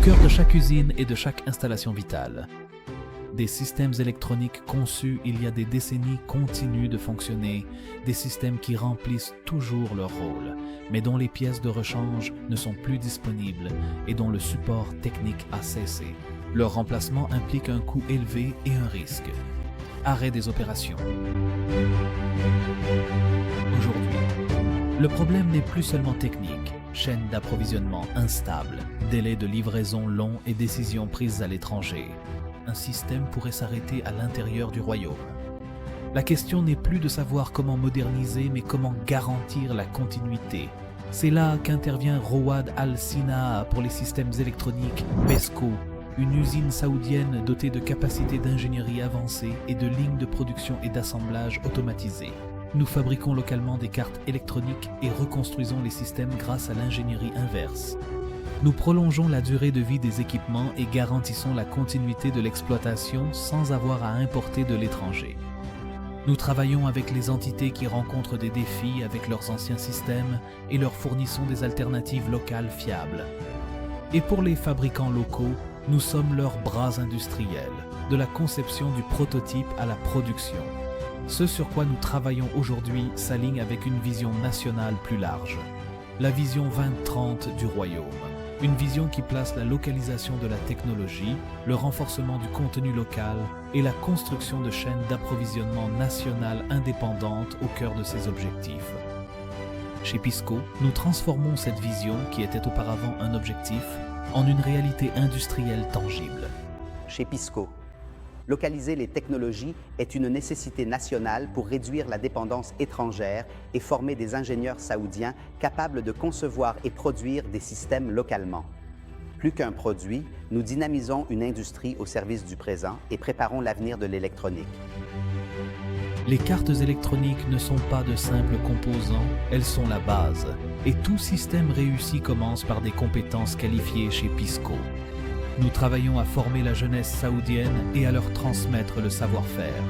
cœur de chaque usine et de chaque installation vitale. Des systèmes électroniques conçus il y a des décennies continuent de fonctionner, des systèmes qui remplissent toujours leur rôle, mais dont les pièces de rechange ne sont plus disponibles et dont le support technique a cessé. Leur remplacement implique un coût élevé et un risque. Arrêt des opérations. Aujourd'hui, le problème n'est plus seulement technique, chaîne d'approvisionnement instable, délai de livraison long et décisions prises à l'étranger. Un système pourrait s'arrêter à l'intérieur du royaume. La question n'est plus de savoir comment moderniser, mais comment garantir la continuité. C'est là qu'intervient Rawad Al Sinaa pour les systèmes électroniques PESCO, une usine saoudienne dotée de capacités d'ingénierie avancées et de lignes de production et d'assemblage automatisées. Nous fabriquons localement des cartes électroniques et reconstruisons les systèmes grâce à l'ingénierie inverse. Nous prolongeons la durée de vie des équipements et garantissons la continuité de l'exploitation sans avoir à importer de l'étranger. Nous travaillons avec les entités qui rencontrent des défis avec leurs anciens systèmes et leur fournissons des alternatives locales fiables. Et pour les fabricants locaux, nous sommes leurs bras industriels, de la conception du prototype à la production. Ce sur quoi nous travaillons aujourd'hui s'aligne avec une vision nationale plus large. La vision 2030 du royaume. Une vision qui place la localisation de la technologie, le renforcement du contenu local et la construction de chaînes d'approvisionnement nationales indépendantes au cœur de ses objectifs. Chez Pisco, nous transformons cette vision, qui était auparavant un objectif, en une réalité industrielle tangible. Chez Pisco, localiser les technologies est une nécessité nationale pour réduire la dépendance étrangère et former des ingénieurs saoudiens capables de concevoir et produire des systèmes localement. Plus qu'un produit, nous dynamisons une industrie au service du présent et préparons l'avenir de l'électronique. Les cartes électroniques ne sont pas de simples composants, elles sont la base. Et tout système réussi commence par des compétences qualifiées chez Pisco. Nous travaillons à former la jeunesse saoudienne et à leur transmettre le savoir-faire,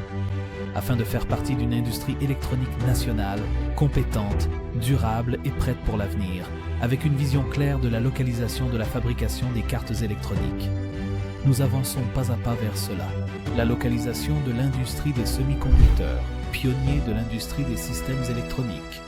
afin de faire partie d'une industrie électronique nationale, compétente, durable et prête pour l'avenir, avec une vision claire de la localisation de la fabrication des cartes électroniques. Nous avançons pas à pas vers cela. La localisation de l'industrie des semi-conducteurs, pionnier de l'industrie des systèmes électroniques.